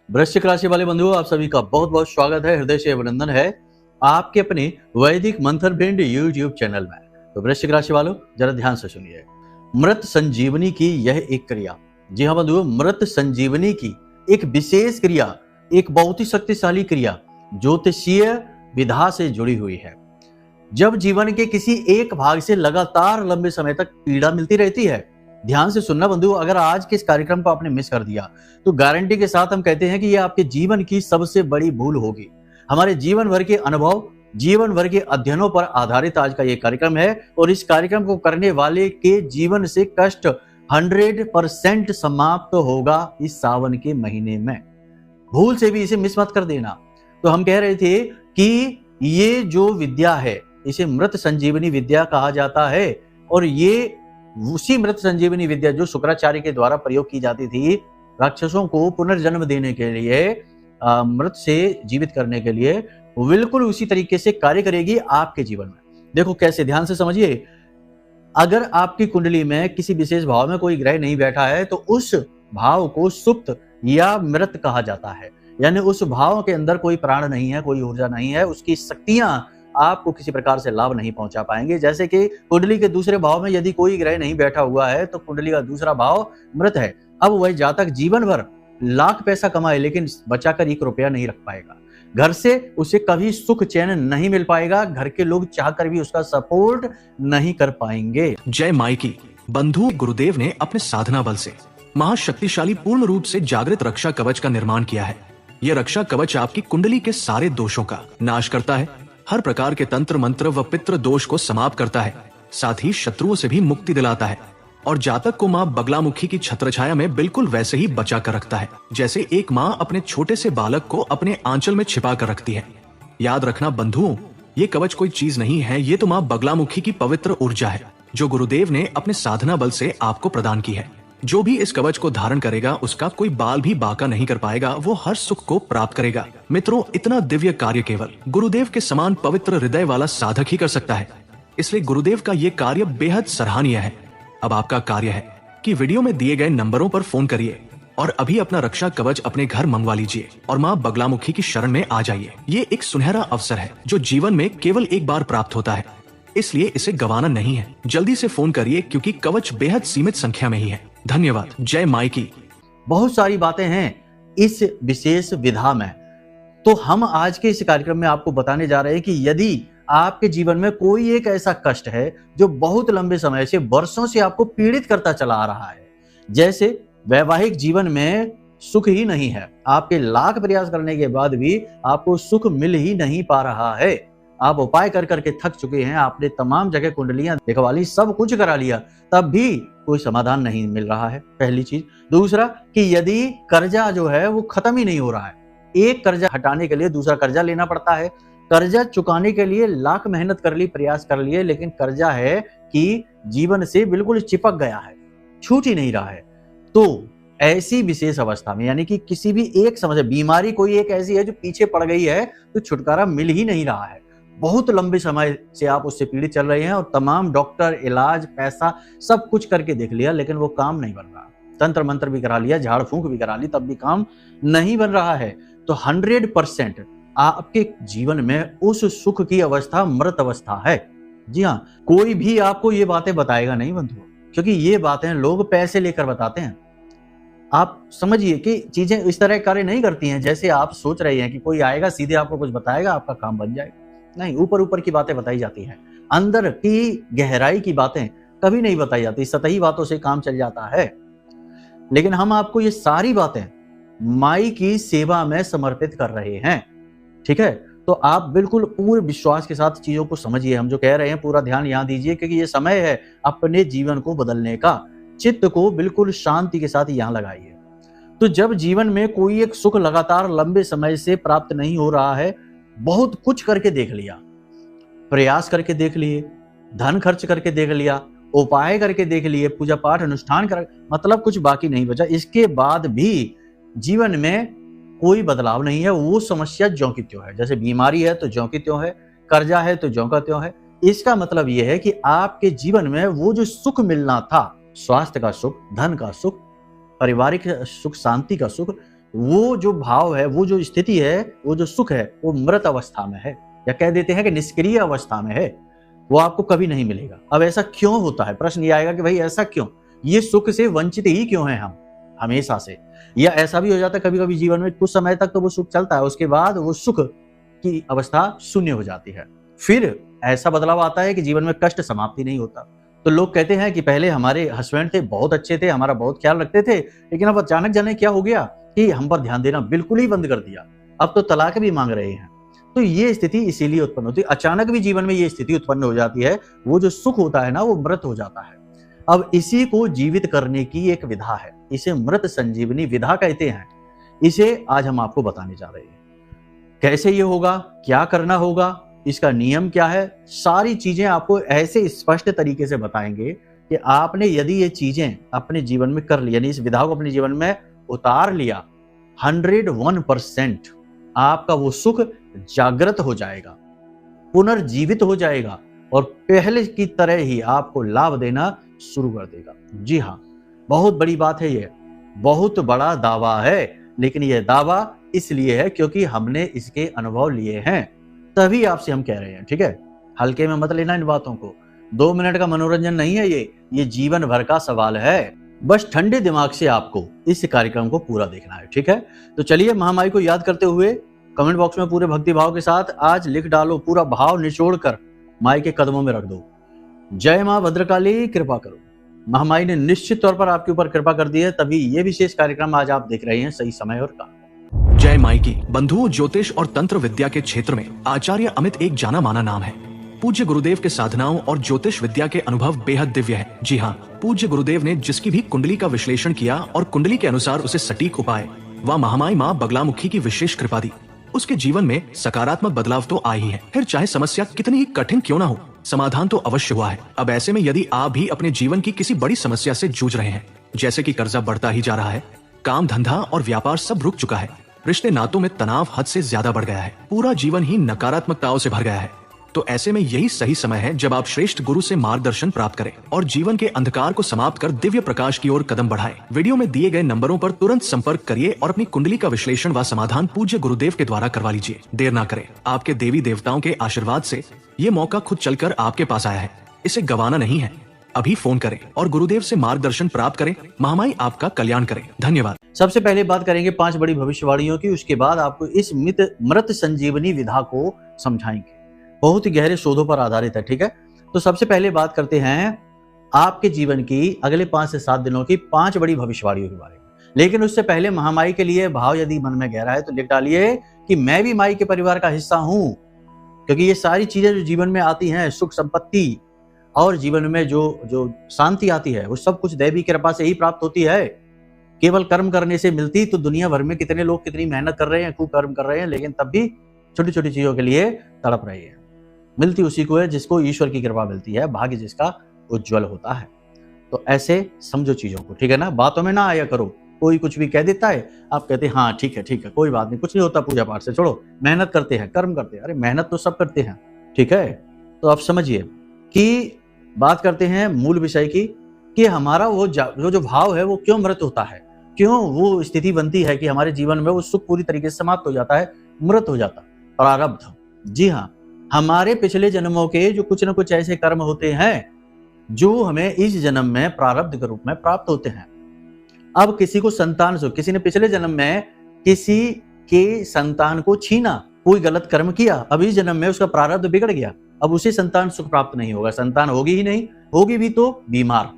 वृश्चिक राशि वाले बंधुओं, आप सभी का बहुत बहुत स्वागत है, हृदय से अभिनंदन है आपके अपने वैदिक मंत्र भिंड यूट्यूब चैनल में। तो वृश्चिक राशि वालों, जरा ध्यान से सुनिए। मृत संजीवनी की यह एक क्रिया, जी हाँ बंधुओं, मृत संजीवनी की एक विशेष क्रिया, एक बहुत ही शक्तिशाली क्रिया ज्योतिषीय विधा से जुड़ी हुई है। जब जीवन के किसी एक भाग से लगातार लंबे समय तक पीड़ा मिलती रहती है, ध्यान से सुनना बंधु, अगर आज के इस कार्यक्रम को आपने मिस कर दिया तो गारंटी के साथ हम कहते हैं कि यह आपके जीवन की सबसे बड़ी भूल होगी। हमारे जीवन भर के अनुभव, जीवन भर के अध्ययनों पर आधारित आज का यह कार्यक्रम है और इस कार्यक्रम को करने वाले के जीवन से कष्ट 100% समाप्त होगा इस सावन के महीने में। भूल से भी इसे मिस मत कर देना। तो हम कह रहे थे कि ये जो विद्या है इसे मृत संजीवनी विद्या कहा जाता है और ये उसी मृत संजीवनी विद्या जो शुक्राचार्य के द्वारा प्रयोग की जाती थी राक्षसों को पुनर्जन्म देने के लिए, मृत से जीवित करने के लिए, बिल्कुल उसी तरीके से कार्य करेगी आपके जीवन में। देखो कैसे, ध्यान से समझिए। अगर आपकी कुंडली में किसी विशेष भाव में कोई ग्रह नहीं बैठा है तो उस भाव को सुप्त या मृत कहा जाता है, यानी उस भाव के अंदर कोई प्राण नहीं है, कोई ऊर्जा नहीं है, उसकी शक्तियां आपको किसी प्रकार से लाभ नहीं पहुंचा पाएंगे। जैसे कि कुंडली के दूसरे भाव में यदि कोई ग्रह नहीं बैठा हुआ है तो कुंडली का दूसरा भाव मृत है। अब वह जातक जीवन भर लाख पैसा कमाए लेकिन बचाकर 1 रुपया नहीं रख पाएगा। घर से उसे कभी सुख चैन नहीं मिल पाएगा, घर के लोग चाहकर भी उसका सपोर्ट नहीं कर पाएंगे। जय माई की बंधु गुरुदेव ने अपने साधना बल से महाशक्तिशाली पूर्ण रूप से जागृत रक्षा कवच का निर्माण किया है। यह रक्षा कवच आपकी कुंडली के सारे दोषों का नाश करता है, हर प्रकार के तंत्र मंत्र व पितृ दोष को समाप्त करता है, साथ ही शत्रुओं से भी मुक्ति दिलाता है और जातक को माँ बगलामुखी की छत्रछाया में बिल्कुल वैसे ही बचा कर रखता है जैसे एक माँ अपने छोटे से बालक को अपने आंचल में छिपा कर रखती है। याद रखना बंधुओं, ये कवच कोई चीज नहीं है, ये तो माँ बगलामुखी की पवित्र ऊर्जा है जो गुरुदेव ने अपने साधना बल से आपको प्रदान की है। जो भी इस कवच को धारण करेगा उसका कोई बाल भी बाका नहीं कर पाएगा, वो हर सुख को प्राप्त करेगा। मित्रों, इतना दिव्य कार्य केवल गुरुदेव के समान पवित्र हृदय वाला साधक ही कर सकता है, इसलिए गुरुदेव का ये कार्य बेहद सराहनीय है। अब आपका कार्य है कि वीडियो में दिए गए नंबरों पर फोन करिए और अभी अपना रक्षा कवच अपने घर मंगवा लीजिए और माँ बगलामुखी की शरण में आ जाइए। ये एक सुनहरा अवसर है जो जीवन में केवल एक बार प्राप्त होता है, इसलिए इसे गंवाना नहीं है। जल्दी से फोन करिए क्योंकि कवच बेहद सीमित संख्या में ही है। धन्यवाद। जय माई की। बहुत सारी बातें हैं इस विशेष विधा में, तो हम आज के इस कार्यक्रम में आपको बताने जा रहे हैं कि यदि आपके जीवन में कोई एक ऐसा कष्ट है जो बहुत लंबे समय से, वर्षों से आपको पीड़ित करता चला आ रहा है, जैसे वैवाहिक जीवन में सुख ही नहीं है, आपके लाख प्रयास करने के बाद भी आपको सुख मिल ही नहीं पा रहा है, आप उपाय कर करके थक चुके हैं, आपने तमाम जगह कुंडलियां दिखवा ली, सब कुछ करा लिया, तब भी कोई समाधान नहीं मिल रहा है, पहली चीज। दूसरा कि यदि कर्जा जो है वो खत्म ही नहीं हो रहा है, एक कर्जा हटाने के लिए दूसरा कर्जा लेना पड़ता है, कर्जा चुकाने के लिए लाख मेहनत कर ली, प्रयास कर लिए, लेकिन कर्जा है कि जीवन से बिल्कुल चिपक गया है, छूट ही नहीं रहा है। तो ऐसी विशेष अवस्था में, यानी कि किसी भी एक समस्या, बीमारी कोई एक ऐसी है जो पीछे पड़ गई है तो छुटकारा मिल ही नहीं रहा है, बहुत लंबे समय से आप उससे पीड़ित चल रहे हैं और तमाम डॉक्टर, इलाज, पैसा सब कुछ करके देख लिया लेकिन वो काम नहीं बन रहा, तंत्र मंत्र भी करा लिया, झाड़ फूंक भी करा ली, तब भी काम नहीं बन रहा है। तो 100% आपके जीवन में उस सुख की अवस्था मृत अवस्था है। जी हाँ, कोई भी आपको ये बातें बताएगा नहीं बंधु, क्योंकि ये बातें लोग पैसे लेकर बताते हैं। आप समझिए कि चीजें इस तरह कार्य नहीं करती हैं जैसे आप सोच रहे हैं कि कोई आएगा सीधे आपको कुछ बताएगा, आपका काम बन जाएगा। नहीं, ऊपर ऊपर की बातें बताई जाती हैं, अंदर की गहराई की बातें कभी नहीं बताई जाती, सतही बातों से काम चल जाता है। लेकिन हम आपको ये सारी बातें माई की सेवा में समर्पित कर रहे हैं, ठीक है? तो आप बिल्कुल पूरे विश्वास के साथ चीजों को समझिए, हम जो कह रहे हैं पूरा ध्यान यहाँ दीजिए, क्योंकि ये समय है अपने जीवन को बदलने का। चित्त को बिल्कुल शांति के साथ यहाँ लगाइए। तो जब जीवन में कोई एक सुख लगातार लंबे समय से प्राप्त नहीं हो रहा है, बहुत कुछ करके देख लिया, प्रयास करके देख लिए, धन खर्च करके देख लिया, उपाय करके देख लिए, पूजा पाठ अनुष्ठान कर, मतलब कुछ बाकी नहीं बचा, इसके बाद भी जीवन में कोई बदलाव नहीं है, वो समस्या ज्यों की त्यों है। जैसे बीमारी है तो ज्यों की त्यों है, कर्जा है तो ज्यों का त्यों है। इसका मतलब यह है कि आपके जीवन में वो जो सुख मिलना था, स्वास्थ्य का सुख, धन का सुख, पारिवारिक सुख, शांति का सुख, वो जो भाव है, वो जो स्थिति है, वो जो सुख है, वो मृत अवस्था में है, या कह देते हैं कि निष्क्रिय अवस्था में है। वो आपको कभी नहीं मिलेगा। अब ऐसा क्यों होता है? प्रश्न ये आएगा कि भाई ऐसा क्यों, ये सुख से वंचित ही क्यों हैं हम हमेशा से? या ऐसा भी हो जाता है कभी कभी जीवन में, कुछ समय तक तो वो सुख चलता है, उसके बाद वो सुख की अवस्था शून्य हो जाती है। फिर ऐसा बदलाव आता है कि जीवन में कष्ट समाप्ति नहीं होता। तो लोग कहते हैं कि पहले हमारे हस्बैंड थे, बहुत अच्छे थे, हमारा बहुत ख्याल रखते थे, लेकिन अब अचानक जाने क्या हो गया कि हम पर ध्यान देना बिल्कुल ही बंद कर दिया, अब तो तलाक भी मांग रहे हैं। तो ये स्थिति इसीलिए उत्पन्न होती है। अचानक भी जीवन में ये स्थिति उत्पन्न हो जाती है, वो जो सुख होता है ना, वो मृत हो जाता है। अब इसी को जीवित करने की एक विधा है, इसे मृत संजीवनी विधा कहते हैं। इसे आज हम आपको बताने जा रहे हैं। कैसे ये होगा, क्या करना होगा, इसका नियम क्या है, सारी चीजें आपको ऐसे स्पष्ट तरीके से बताएंगे कि आपने यदि ये चीजें अपने जीवन में कर ली, यानी इस विधा को अपने जीवन में उतार लिया, 101% आपका वो सुख जागृत हो जाएगा, पुनर्जीवित हो जाएगा और पहले की तरह ही आपको लाभ देना शुरू कर देगा। जी हाँ, बहुत बड़ी बात है, ये बहुत बड़ा दावा है, लेकिन यह दावा इसलिए है क्योंकि हमने इसके अनुभव लिए हैं, तभी आपसे हम कह रहे हैं। ठीक है, हल्के में मत लेना इन बातों को। 2 मिनट का मनोरंजन नहीं है ये जीवन भर का सवाल है। बस ठंडे दिमाग से आपको इस कार्यक्रम को पूरा देखना है। ठीक है, तो चलिए महामाई को याद करते हुए कमेंट बॉक्स में पूरे भक्ति भाव के साथ आज लिख डालो, पूरा भाव निचोड़ कर माई के कदमों में रख दो। जय मां भद्रकाली, कृपा करो। महामाई ने निश्चित तौर पर आपके ऊपर कृपा कर दी है, तभी ये विशेष कार्यक्रम आज आप देख रहे हैं सही समय और काल। जय माई की। बंधुओं, ज्योतिष और तंत्र विद्या के क्षेत्र में आचार्य अमित एक जाना माना नाम है। पूज्य गुरुदेव के साधनाओं और ज्योतिष विद्या के अनुभव बेहद दिव्य है। जी हाँ, पूज्य गुरुदेव ने जिसकी भी कुंडली का विश्लेषण किया और कुंडली के अनुसार उसे सटीक उपाय व महामाई माँ बगलामुखी की विशेष कृपा दी, उसके जीवन में सकारात्मक बदलाव तो आए ही है। फिर चाहे समस्या कितनी ही कठिन क्यों ना हो, समाधान तो अवश्य हुआ है। अब ऐसे में यदि आप भी अपने जीवन की किसी बड़ी समस्या से जूझ रहे हैं, जैसे कि कर्जा बढ़ता ही जा रहा है, काम धंधा और व्यापार सब रुक चुका है, रिश्ते नातों में तनाव हद से ज्यादा बढ़ गया है, पूरा जीवन ही नकारात्मकताओं से भर गया है, तो ऐसे में यही सही समय है जब आप श्रेष्ठ गुरु से मार्गदर्शन प्राप्त करें और जीवन के अंधकार को समाप्त कर दिव्य प्रकाश की ओर कदम बढ़ाएं। वीडियो में दिए गए नंबरों पर तुरंत संपर्क करिए और अपनी कुंडली का विश्लेषण व समाधान पूज्य गुरुदेव के द्वारा करवा लीजिए। देर ना करें, आपके देवी देवताओं के आशीर्वाद से ये मौका खुद चलकर आपके पास आया है, इसे गंवाना नहीं है। अभी फोन करें और गुरुदेव से मार्गदर्शन प्राप्त करें। महामाई आपका कल्याण करें। धन्यवाद। सबसे पहले बात करेंगे 5 बड़ी भविष्यवाणियों की, उसके बाद आपको इस मृत संजीवनी विधा को समझाएंगे। बहुत ही गहरे शोधों पर आधारित है। ठीक है, तो सबसे पहले बात करते हैं आपके जीवन की अगले 5 से 7 दिनों की 5 बड़ी भविष्यवाणियों के बारे में। लेकिन उससे पहले महामाई के लिए भाव यदि मन में गहरा है तो लिख डालिए कि मैं भी माई के परिवार का हिस्सा हूं, क्योंकि ये सारी चीजें जो जीवन में आती हैं, सुख संपत्ति और जीवन में जो शांति आती है, वो सब कुछ दैवी कृपा से ही प्राप्त होती है। केवल कर्म करने से मिलती तो दुनिया भर में कितने लोग कितनी मेहनत कर रहे हैं, खूब कर्म कर रहे हैं, लेकिन तब भी छोटी छोटी चीजों के लिए तड़प रहे हैं। मिलती उसी को है जिसको ईश्वर की कृपा मिलती है, भाग्य जिसका उज्जवल होता है। तो ऐसे समझो चीजों को, ठीक है ना, बातों में ना आया करो। कोई कुछ भी कह देता है, आप कहते हैं हाँ ठीक है कोई बात नहीं, कुछ नहीं होता पूजा पाठ से, छोड़ो, मेहनत करते हैं, कर्म करते हैं। अरे मेहनत तो सब करते हैं, ठीक है। तो आप समझिए कि बात करते हैं मूल विषय की कि हमारा वो जो भाव है वो क्यों मृत होता है, क्यों वो स्थिति बनती है कि हमारे जीवन में वो सुख पूरी तरीके से समाप्त हो जाता है, मृत हो जाता। प्रारब्ध, जी हाँ, हमारे पिछले जन्मों के जो कुछ न कुछ ऐसे कर्म होते हैं जो हमें इस जन्म में प्रारब्ध के रूप में प्राप्त होते हैं। अब किसी को संतान से, किसी ने पिछले जन्म में किसी के संतान को छीना, कोई गलत कर्म किया, अब इस जन्म में उसका प्रारब्ध बिगड़ गया, अब उसे संतान सुख प्राप्त नहीं होगा, संतान होगी ही नहीं, होगी भी तो बीमार,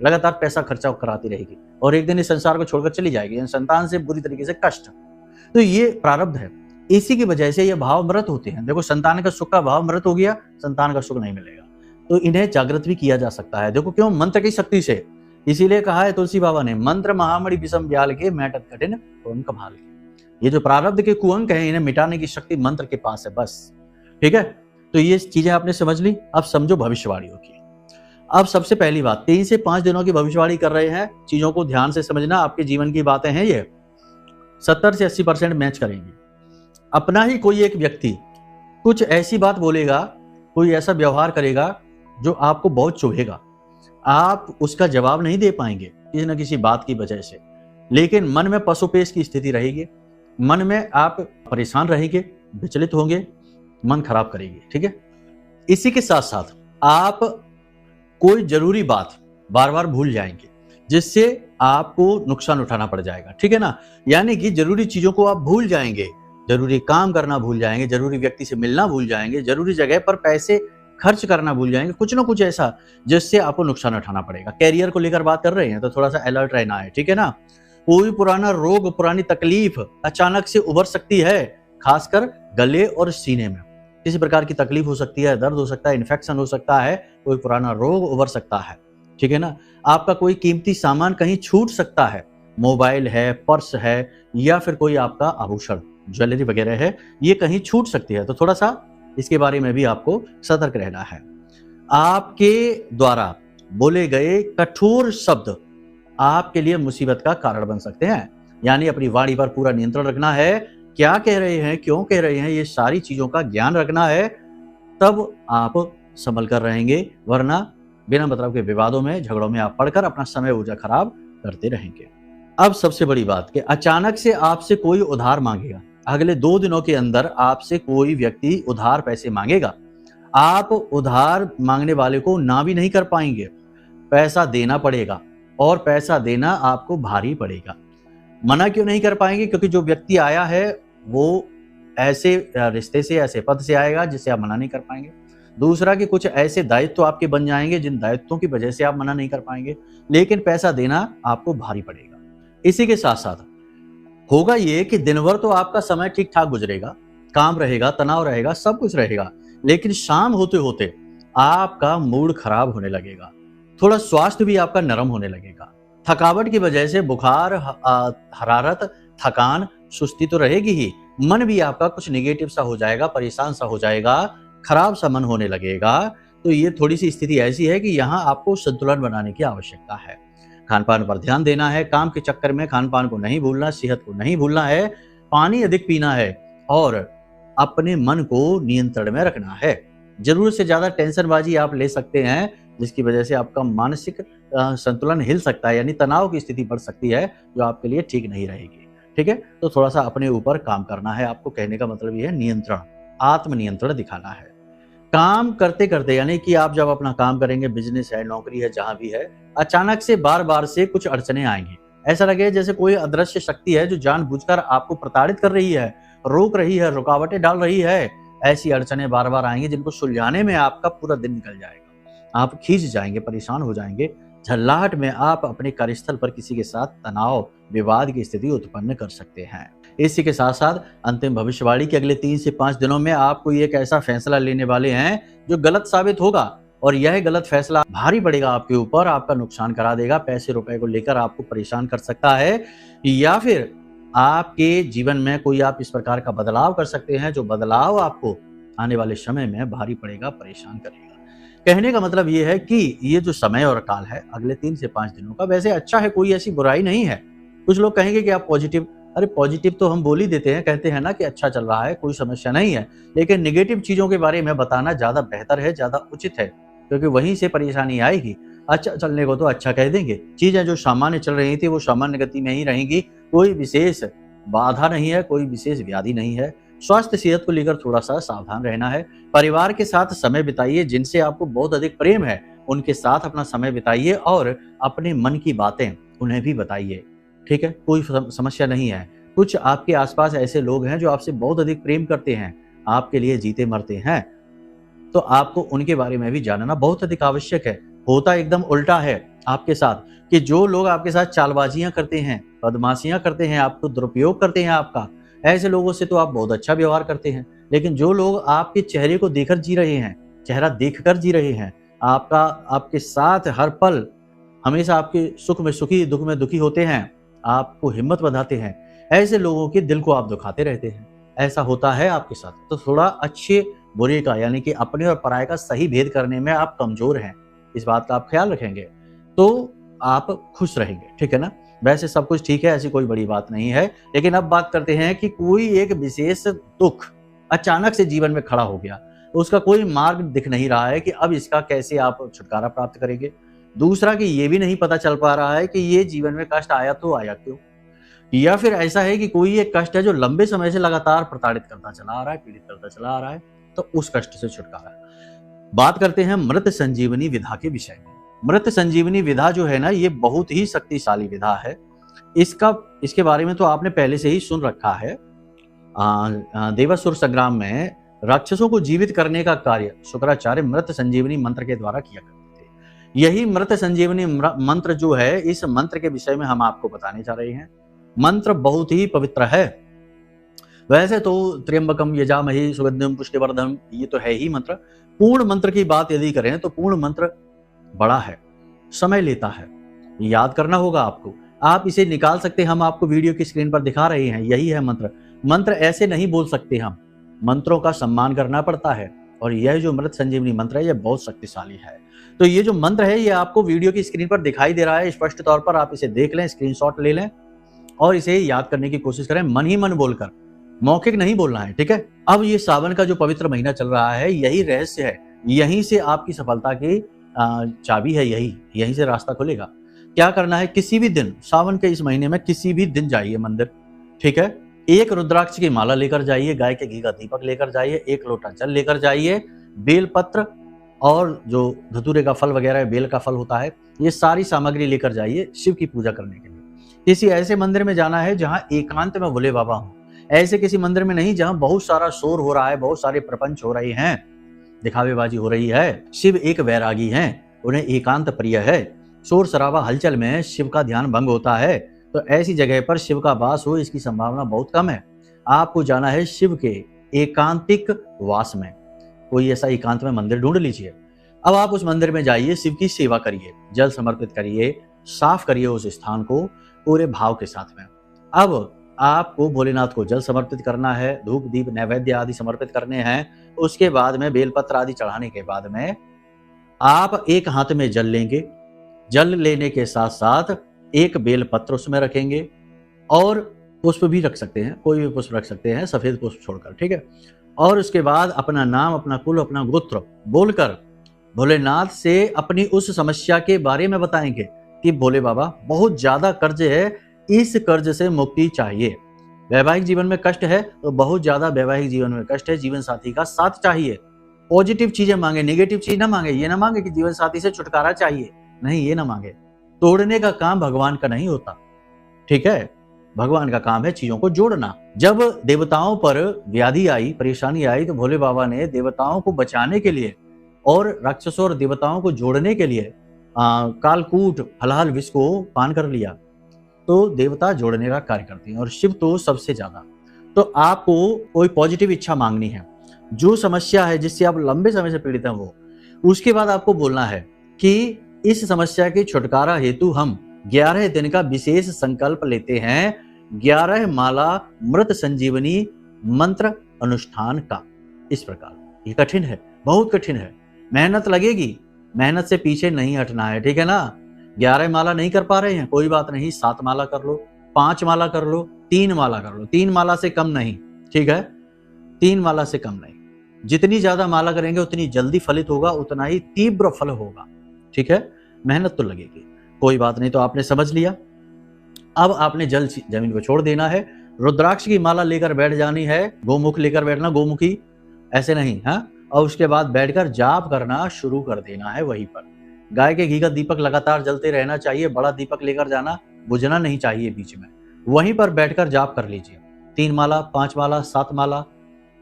लगातार पैसा खर्चा कराती रहेगी और एक दिन इस संसार को छोड़कर चली जाएगी, संतान से बुरी तरीके से कष्ट। तो ये प्रारब्ध है, इसी की वजह से ये भाव मृत होते हैं। देखो, संतान का सुख का भाव मृत हो गया, संतान का सुख नहीं मिलेगा, तो इन्हें जागृत भी किया जा सकता है। देखो क्यों, मंत्र की शक्ति से। इसीलिए कहा है तुलसी बाबा ने, मंत्र महामणि विषम ब्याल के मैटत कठिन कुअंक भाल के। ये जो प्रारब्ध के कुअंक हैं, इन्हें मिटाने की शक्ति मंत्र के पास है, बस, ठीक है। तो ये चीजें आपने समझ ली। अब समझो भविष्यवाणियों की। अब सबसे पहली बात, 3 से 5 दिनों की भविष्यवाणी कर रहे हैं, चीजों को ध्यान से समझना। आपके जीवन की बातें हैं, ये 70 से 80% मैच करेंगे। अपना ही कोई एक व्यक्ति कुछ ऐसी बात बोलेगा, कोई ऐसा व्यवहार करेगा जो आपको बहुत चुभेगा, आप उसका जवाब नहीं दे पाएंगे किसी न किसी बात की वजह से। लेकिन मन में पशुपेश की स्थिति रहेगी, मन में आप परेशान रहेंगे, विचलित होंगे, मन खराब करेगी। ठीक है, इसी के साथ साथ आप कोई जरूरी बात बार बार भूल जाएंगे, जिससे आपको नुकसान उठाना पड़ जाएगा। ठीक है ना, यानी कि जरूरी चीजों को आप भूल जाएंगे, जरूरी काम करना भूल जाएंगे, जरूरी व्यक्ति से मिलना भूल जाएंगे, जरूरी जगह पर पैसे खर्च करना भूल जाएंगे, कुछ ना कुछ ऐसा जिससे आपको नुकसान उठाना पड़ेगा। कैरियर को लेकर बात कर रहे हैं तो थोड़ा सा अलर्ट रहना है। ठीक है ना, कोई पुराना रोग, पुरानी तकलीफ अचानक से उभर सकती है, खासकर गले और सीने में किसी प्रकार की तकलीफ हो सकती है, दर्द हो सकता है, इन्फेक्शन हो सकता है, कोई पुराना रोग उभर सकता है। ठीक है ना, आपका कोई कीमती सामान कहीं छूट सकता है, मोबाइल है, पर्स है, या फिर कोई आपका आभूषण, ज्वेलरी वगैरह है, ये कहीं छूट सकती है। तो थोड़ा सा इसके बारे में भी आपको सतर्क रहना है। आपके द्वारा बोले गए कठोर शब्द आपके लिए मुसीबत का कारण बन सकते हैं, यानी अपनी वाणी पर पूरा नियंत्रण रखना है। क्या कह रहे हैं, क्यों कह रहे हैं, ये सारी चीजों का ज्ञान रखना है, तब आप संभल कर रहेंगे, वरना बिना मतलब के विवादों में, झगड़ों में आप पड़कर अपना समय ऊर्जा खराब करते रहेंगे। अब सबसे बड़ी बात कि अचानक से आपसे कोई उधार मांगेगा, अगले 2 दिनों के अंदर आपसे कोई व्यक्ति उधार पैसे मांगेगा, आप उधार मांगने वाले को ना भी नहीं कर पाएंगे, पैसा देना पड़ेगा, और पैसा देना आपको भारी पड़ेगा। मना क्यों नहीं कर पाएंगे? क्योंकि जो व्यक्ति आया है वो ऐसे रिश्ते से, ऐसे पद से आएगा जिसे आप मना नहीं कर पाएंगे। दूसरा कि कुछ ऐसे दायित्व आपके बन जाएंगे जिन दायित्वों की वजह से आप मना नहीं कर पाएंगे, लेकिन पैसा देना आपको भारी पड़ेगा। इसी के साथ साथ होगा ये कि दिन भर तो आपका समय ठीक ठाक गुजरेगा, काम रहेगा, तनाव रहेगा, सब कुछ रहेगा, लेकिन शाम होते होते आपका मूड खराब होने लगेगा, थोड़ा स्वास्थ्य भी आपका नरम होने लगेगा। थकावट की वजह से बुखार, हरारत, थकान, सुस्ती तो रहेगी ही, मन भी आपका कुछ नेगेटिव सा हो जाएगा, परेशान सा हो जाएगा, खराब सा मन होने लगेगा। तो ये थोड़ी सी स्थिति ऐसी है कि यहाँ आपको संतुलन बनाने की आवश्यकता है। खान पान पर ध्यान देना है, काम के चक्कर में खान पान को नहीं भूलना, सेहत को नहीं भूलना है, पानी अधिक पीना है, और अपने मन को नियंत्रण में रखना है। जरूरत से ज्यादा टेंशनबाजी आप ले सकते हैं, जिसकी वजह से आपका मानसिक संतुलन हिल सकता है, यानी तनाव की स्थिति बढ़ सकती है, जो आपके लिए ठीक नहीं रहेगी। ठीक है, तो थोड़ा सा अपने ऊपर काम करना है आपको। कहने का मतलब ये है नियंत्रण, आत्मनियंत्रण दिखाना है। काम करते करते, यानी कि आप जब अपना काम करेंगे, बिजनेस है, नौकरी है, जहां भी है, अचानक से बार बार से कुछ अड़चने आएंगी। ऐसा लगे जैसे कोई अदृश्य शक्ति है जो जानबूझकर आपको प्रताड़ित कर रही है, रोक रही है, रुकावटें डाल रही है। ऐसी अड़चने बार बार आएंगी जिनको सुलझाने में आपका पूरा दिन निकल जाएगा, आप खींच जाएंगे, परेशान हो जाएंगे। झल्लाहट में आप अपने कार्यस्थल पर किसी के साथ तनाव, विवाद की स्थिति उत्पन्न कर सकते हैं। इसी के साथ साथ अंतिम भविष्यवाणी के अगले 3 से 5 दिनों में आप कोई एक ऐसा फैसला लेने वाले हैं जो गलत साबित होगा, और यह गलत फैसला भारी पड़ेगा आपके ऊपर, आपका नुकसान करा देगा, पैसे रुपए को लेकर आपको परेशान कर सकता है, या फिर आपके जीवन में कोई आप इस प्रकार का बदलाव कर सकते हैं जो बदलाव आपको आने वाले समय में भारी पड़ेगा, परेशान करेगा। कहने का मतलब ये है कि ये जो समय और काल है अगले 3 से 5 दिनों का, वैसे अच्छा है, कोई ऐसी बुराई नहीं है। कुछ लोग कहेंगे कि आप पॉजिटिव, अरे पॉजिटिव तो हम बोल ही देते हैं, कहते हैं ना कि अच्छा चल रहा है, कोई समस्या नहीं है, लेकिन नेगेटिव चीजों के बारे में बताना ज्यादा बेहतर है, ज्यादा उचित है, क्योंकि वहीं से परेशानी आएगी। अच्छा चलने को तो अच्छा कह देंगे, चीजें जो सामान्य चल रही थी वो सामान्य गति में ही रहेंगी, कोई विशेष बाधा नहीं है, कोई विशेष व्याधि नहीं है। स्वास्थ्य सेहत को लेकर थोड़ा सा सावधान रहना है। परिवार के साथ समय बिताइए, जिनसे आपको बहुत अधिक प्रेम है उनके साथ अपना समय बिताइए, और अपने मन की बातें उन्हें भी बताइए। ठीक है, कोई समस्या नहीं है। कुछ आपके आसपास ऐसे लोग हैं जो आपसे बहुत अधिक प्रेम करते हैं, आपके लिए जीते मरते हैं, तो आपको उनके बारे में भी जानना बहुत अधिक आवश्यक है। होता एकदम उल्टा है आपके साथ कि जो लोग आपके साथ चालबाजियां करते हैं, बदमाशियां करते हैं, आपको दुरुपयोग करते हैं आपका, ऐसे लोगों से तो आप बहुत अच्छा व्यवहार करते हैं। लेकिन जो लोग आपके चेहरे को देखकर जी रहे हैं, चेहरा देखकर जी रहे हैं, आपके साथ हर पल हमेशा आपके सुख में सुखी, दुख में दुखी होते हैं, आपको हिम्मत बंधाते हैं, ऐसे लोगों के दिल को आप दुखाते रहते हैं। ऐसा होता है आपके साथ, तो थोड़ा अच्छे बुरे का, यानी कि अपने और पराये का सही भेद करने में आप कमजोर हैं। इस बात का आप ख्याल रखेंगे तो आप खुश रहेंगे। ठीक है ना, वैसे सब कुछ ठीक है, ऐसी कोई बड़ी बात नहीं है। लेकिन अब बात करते हैं कि कोई एक विशेष दुख अचानक से जीवन में खड़ा हो गया, उसका कोई मार्ग दिख नहीं रहा है कि अब इसका कैसे आप छुटकारा प्राप्त करेंगे। दूसरा कि ये भी नहीं पता चल पा रहा है कि ये जीवन में कष्ट आया तो आया क्यों, या फिर ऐसा है कि कोई एक कष्ट है जो लंबे समय से लगातार प्रताड़ित करता चला आ रहा है, पीड़ित करता चला आ रहा है, तो उस कष्ट से छुटकारा। बात करते हैं मृत संजीवनी विधा के विषय में। मृत संजीवनी विधा जो है ना, ये बहुत ही शक्तिशाली विधा है। इसके बारे में तो आपने पहले से ही सुन रखा है। देवासुर संग्राम में राक्षसों को जीवित करने का कार्य शुक्राचार्य मृत संजीवनी मंत्र के द्वारा किया करते थे। यही मृत संजीवनी मंत्र जो है, इस मंत्र के विषय में हम आपको बताने जा रहे हैं। मंत्र बहुत ही पवित्र है। वैसे तो त्र्यंबकम यजामहे सुगंधिम पुष्टिवर्धनम, ये तो है ही मंत्र। पूर्ण मंत्र की बात यदि करें तो पूर्ण मंत्र बड़ा है, समय लेता है, याद करना होगा आपको। आप इसे निकाल सकते, हम आपको वीडियो की स्क्रीन पर दिखा रहे हैं, यही है मंत्र। मंत्र ऐसे नहीं बोल सकते हम, मंत्रों का सम्मान करना पड़ता है। और यह जो मृत संजीवनी मंत्र है, यह बहुत शक्तिशाली है। तो ये जो मंत्र है, ये आपको वीडियो की स्क्रीन पर दिखाई दे रहा है स्पष्ट तौर पर। आप इसे देख लें, स्क्रीनशॉट ले लें और इसे याद करने की कोशिश करें, मन ही मन बोलकर, मौखिक नहीं बोलना है, ठीक है। अब ये सावन का जो पवित्र महीना चल रहा है, यही रहस्य है, यहीं से आपकी सफलता की चाबी है, यहीं से रास्ता खुलेगा। क्या करना है, किसी भी दिन सावन के इस महीने में किसी भी दिन जाइए मंदिर, ठीक है। एक रुद्राक्ष की माला लेकर जाइए, गाय के घी का दीपक लेकर जाइए, एक लोटा जल लेकर जाइए, बेल पत्र और जो धतूरे का फल वगैरह बेल का फल होता है, ये सारी सामग्री लेकर जाइए शिव की पूजा करने के लिए। किसी ऐसे मंदिर में जाना है जहां एकांत में भोले बाबा हों, ऐसे किसी मंदिर में नहीं जहां बहुत सारा शोर हो रहा है, बहुत सारे प्रपंच हो रहे हैं, दिखावेबाजी हो रही है। शिव एक वैरागी हैं, उन्हें एकांत प्रिय है। शोर शराबा हलचल में शिव का ध्यान भंग होता है, तो ऐसी जगह पर शिव का वास हो, इसकी संभावना बहुत कम है। आपको जाना है शिव के एकांतिक वास में, कोई ऐसा एकांत में मंदिर ढूंढ लीजिए। अब आप उस मंदिर में जाइए, शिव की सेवा करिए, जल समर्पित करिए, साफ करिए उस स्थान को पूरे भाव के साथ में। अब आपको भोलेनाथ को जल समर्पित करना है, धूप दीप नैवेद्य आदि समर्पित करने हैं। उसके बाद में बेलपत्र आदि चढ़ाने के बाद में आप एक हाथ में जल लेंगे, जल लेने के साथ साथ एक बेलपत्र उसमें रखेंगे और पुष्प भी रख सकते हैं, कोई भी पुष्प रख सकते हैं, सफेद पुष्प छोड़कर, ठीक है। और उसके बाद अपना नाम, अपना कुल, अपना गोत्र बोलकर भोलेनाथ से अपनी उस समस्या के बारे में बताएंगे कि भोले बाबा बहुत ज्यादा कर्ज है, इस कर्ज से मुक्ति चाहिए। वैवाहिक जीवन में कष्ट है तो बहुत ज्यादा वैवाहिक जीवन में कष्ट है, जीवन साथी का साथ चाहिए। पॉजिटिव चीजें मांगे, नेगेटिव चीज ना मांगे। ये ना मांगे कि जीवन साथी से छुटकारा चाहिए, नहीं, ये ना मांगे। तोड़ने का काम भगवान का नहीं होता, ठीक है। भगवान का काम है चीजों को जोड़ना। जब देवताओं पर व्याधि आई, परेशानी आई, तो भोले बाबा ने देवताओं को बचाने के लिए और राक्षसों और देवताओं को जोड़ने के लिए कालकूट हलाहल विष को पान कर लिया। तो देवता जोड़ने का कार्य करते हैं और शिव तो सबसे ज्यादा। तो आपको कोई पॉजिटिव इच्छा मांगनी है, जो समस्या है जिससे आप लंबे समय से पीड़ित हैं वो, उसके बाद आपको बोलना है कि इस समस्या के छुटकारा हेतु हम 11 दिन का विशेष संकल्प लेते हैं, 11 माला मृत संजीवनी मंत्र अनुष्ठान का। इस प्रकार ये कठिन है, बहुत कठिन है, मेहनत लगेगी, मेहनत से पीछे नहीं हटना है, ठीक है ना। 11 माला नहीं कर पा रहे हैं, कोई बात नहीं, 7 माला कर लो, 5 माला कर लो, 3 माला कर लो, 3 माला से कम नहीं, ठीक है, 3 माला से कम नहीं। जितनी ज्यादा माला करेंगे उतनी जल्दी फलित होगा, उतना ही तीव्र फल होगा, ठीक है। मेहनत तो लगेगी, कोई बात नहीं। तो आपने समझ लिया। अब आपने जल जमीन को छोड़ देना है, रुद्राक्ष की माला लेकर बैठ जानी है, गोमुख लेकर बैठना, गोमुखी ऐसे नहीं, हाँ। और उसके बाद बैठकर जाप करना शुरू कर देना है वहीं पर। गाय के घी का दीपक लगातार जलते रहना चाहिए, बड़ा दीपक लेकर जाना, बुझना नहीं चाहिए बीच में। वहीं पर बैठकर जाप कर लीजिए, 3 माला, 5 माला, 7 माला,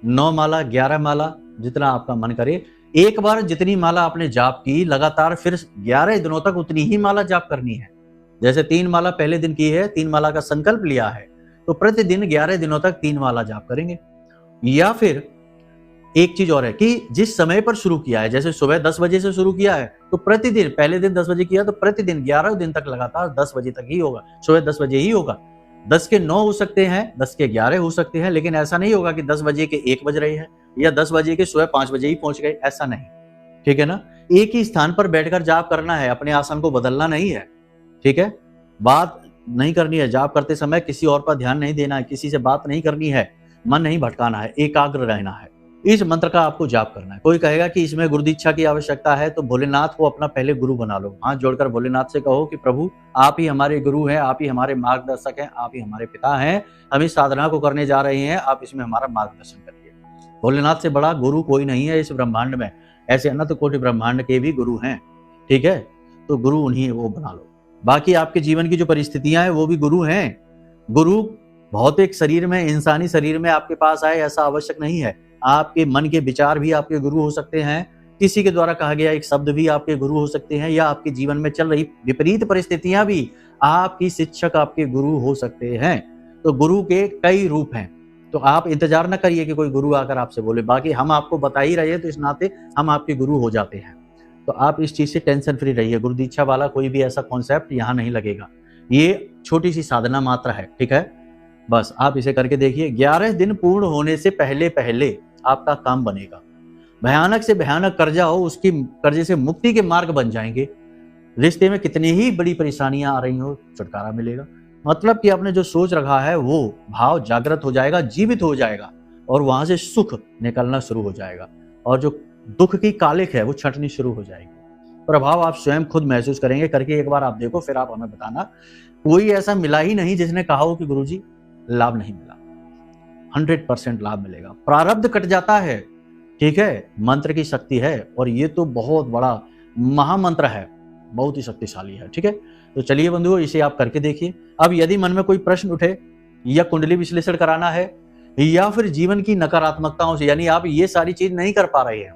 9 माला, 11 माला, जितना आपका मन करे। एक बार जितनी माला आपने जाप की, लगातार फिर 11 दिनों तक उतनी ही माला जाप करनी है। जैसे 3 माला पहले दिन की है, 3 माला का संकल्प लिया है, तो प्रतिदिन 11 दिनों तक 3 माला जाप करेंगे। या फिर एक चीज और है कि जिस समय पर शुरू किया है, जैसे सुबह 10 बजे से शुरू किया है, तो प्रतिदिन, पहले दिन 10 बजे किया तो प्रतिदिन 11 दिन तक लगातार 10 बजे तक ही होगा, सुबह 10 बजे ही होगा। 10 के 9 हो सकते हैं, 10 के 11 हो सकते हैं, लेकिन ऐसा नहीं होगा कि 10 बजे के 1 बज रहे हैं या 10 बजे के सुबह 5 बजे ही पहुंच गए, ऐसा नहीं, ठीक है ना। एक ही स्थान पर बैठकर जाप करना है, अपने आसन को बदलना नहीं है, ठीक है। बात नहीं करनी है, जाप करते समय किसी और पर ध्यान नहीं देना है, किसी से बात नहीं करनी है, मन नहीं भटकाना है, एकाग्र रहना है, इस मंत्र का आपको जाप करना है। कोई कहेगा कि इसमें गुरु दीक्षा की आवश्यकता है, तो भोलेनाथ को अपना पहले गुरु बना लो। हाथ जोड़कर भोलेनाथ से कहो कि प्रभु आप ही हमारे गुरु हैं, आप ही हमारे मार्गदर्शक हैं, आप ही हमारे पिता हैं, हम इस साधना को करने जा रहे हैं, आप इसमें हमारा मार्गदर्शन करिए। भोलेनाथ से बड़ा गुरु कोई नहीं है इस ब्रह्मांड में, ऐसे अनंत कोटि ब्रह्मांड के भी गुरु हैं, ठीक है। तो गुरु उन्हीं वो बना लो। बाकी आपके जीवन की जो परिस्थितियां हैं वो भी गुरु हैं। गुरु भौतिक शरीर में, इंसानी शरीर में आपके पास आए ऐसा आवश्यक नहीं है। आपके मन के विचार भी आपके गुरु हो सकते हैं, किसी के द्वारा कहा गया एक शब्द भी आपके गुरु हो सकते हैं, या आपके जीवन में चल रही विपरीत परिस्थितियां भी आपकी शिक्षक, आपके गुरु हो सकते हैं। तो गुरु के कई रूप हैं, तो आप इंतजार न करिए कि कोई गुरु आकर आपसे बोले। बाकी हम आपको बता ही रहे हैं, तो इस नाते हम आपके गुरु हो जाते हैं। तो आप इस चीज से टेंशन फ्री रहिए। गुरु दीक्षा वाला कोई भी ऐसा कॉन्सेप्ट यहाँ नहीं लगेगा। ये छोटी सी साधना मात्र है, ठीक है। बस आप इसे करके देखिए। 11 दिन पूर्ण होने से पहले पहले आपका काम बनेगा। भयानक से भयानक कर्जा हो, उसकी कर्जे से मुक्ति के मार्ग बन जाएंगे। रिश्ते में कितनी ही बड़ी परेशानियां आ रही हो, छुटकारा मिलेगा। मतलब कि आपने जो सोच रखा है वो भाव जागृत हो जाएगा, जीवित हो जाएगा, और वहां से सुख निकलना शुरू हो जाएगा, और जो दुख की कालिक है वो छंटनी शुरू हो जाएगी। प्रभाव आप स्वयं खुद महसूस करेंगे। करके एक बार आप देखो, फिर आप हमें बताना। कोई ऐसा मिला ही नहीं जिसने कहा हो कि गुरुजी लाभ नहीं मिला। 100% लाभ मिलेगा। प्रारब्ध कट जाता है, ठीक है। मंत्र की शक्ति है, और ये तो बहुत बड़ा महामंत्र है, बहुत ही शक्तिशाली है, ठीक है। तो चलिए बंधुओं, इसे आप करके देखिए। अब यदि मन में कोई प्रश्न उठे, या कुंडली विश्लेषण कराना है, या फिर जीवन की नकारात्मकताओं से, यानी आप ये सारी चीज नहीं कर पा रहे हैं,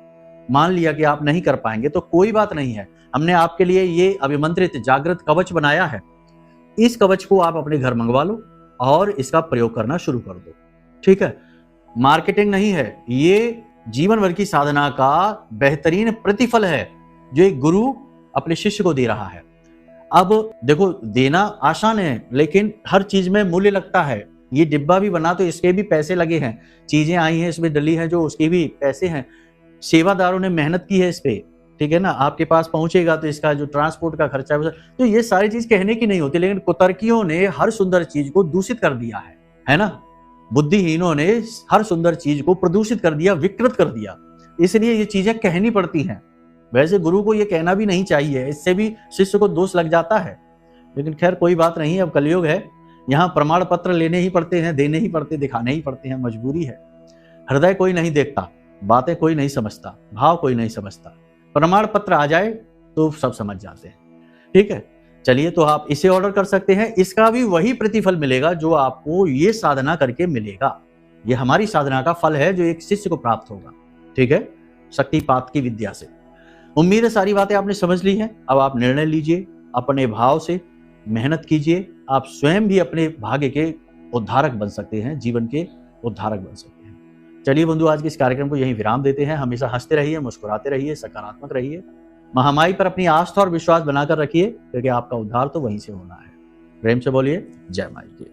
मान लिया कि आप नहीं कर पाएंगे, तो कोई बात नहीं है। हमने आपके लिए ये अभिमंत्रित जागृत कवच बनाया है। इस कवच को आप अपने घर मंगवा लो और इसका प्रयोग करना शुरू कर दो, ठीक है। मार्केटिंग नहीं है, ये जीवन भर की साधना का बेहतरीन प्रतिफल है जो एक गुरु अपने शिष्य को दे रहा है। अब देखो, देना आसान है, लेकिन हर चीज में मूल्य लगता है। ये डिब्बा भी बना तो इसके भी पैसे लगे हैं, चीजें आई हैं इसमें डली हैं जो उसके भी पैसे हैं, सेवादारों ने मेहनत की है इस पे, ठीक है ना। आपके पास पहुंचेगा तो इसका जो ट्रांसपोर्ट का खर्चा है, तो ये सारी चीज कहने की नहीं होती, लेकिन कुतर्कियों ने हर सुंदर चीज को दूषित कर दिया है ना। बुद्धिहीनों ने हर सुंदर चीज को प्रदूषित कर दिया, विकृत कर दिया, इसलिए ये चीजें कहनी पड़ती हैं। वैसे गुरु को ये कहना भी नहीं चाहिए, इससे भी शिष्य को दोष लग जाता है, लेकिन खैर कोई बात नहीं। अब कलयुग है, यहाँ प्रमाण पत्र लेने ही पड़ते हैं, देने ही पड़ते, दिखाने ही पड़ते हैं, मजबूरी है। हृदय कोई नहीं देखता, बातें कोई नहीं समझता, भाव कोई नहीं समझता। प्रमाण पत्र आ जाए तो सब समझ जाते हैं, ठीक है। चलिए, तो आप इसे ऑर्डर कर सकते हैं। इसका भी वही प्रतिफल मिलेगा जो आपको ये साधना करके मिलेगा। ये हमारी साधना का फल है जो एक शिष्य को प्राप्त होगा, ठीक है, शक्तिपात की विद्या से। उम्मीद है सारी बातें आपने समझ ली हैं। अब आप निर्णय लीजिए, अपने भाव से मेहनत कीजिए। आप स्वयं भी अपने भाग्य के उद्धारक बन सकते हैं, जीवन के उद्धारक बन सकते हैं। चलिए बंधु, आज के इस कार्यक्रम को यहीं विराम देते हैं। हमेशा हंसते रहिए, मुस्कुराते रहिए, सकारात्मक रहिए। महामाई पर अपनी आस्था और विश्वास बनाकर रखिए, क्योंकि आपका उद्धार तो वहीं से होना है। प्रेम से बोलिए जय माई की।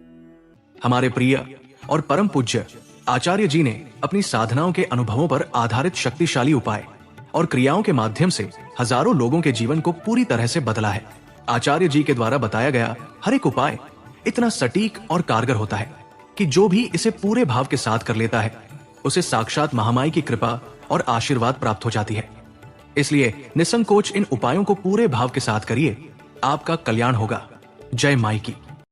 हमारे प्रिय और परम पूज्य आचार्य जी ने अपनी साधनाओं के अनुभवों पर आधारित शक्तिशाली उपाय और क्रियाओं के माध्यम से हजारों लोगों के जीवन को पूरी तरह से बदला है। आचार्य जी के द्वारा बताया गया हर एक उपाय इतना सटीक और कारगर होता है कि जो भी इसे पूरे भाव के साथ कर लेता है, उसे साक्षात महामाई की कृपा और आशीर्वाद प्राप्त हो जाती है। इसलिए निसंकोच इन उपायों को पूरे भाव के साथ करिए, आपका कल्याण होगा। जय माई की।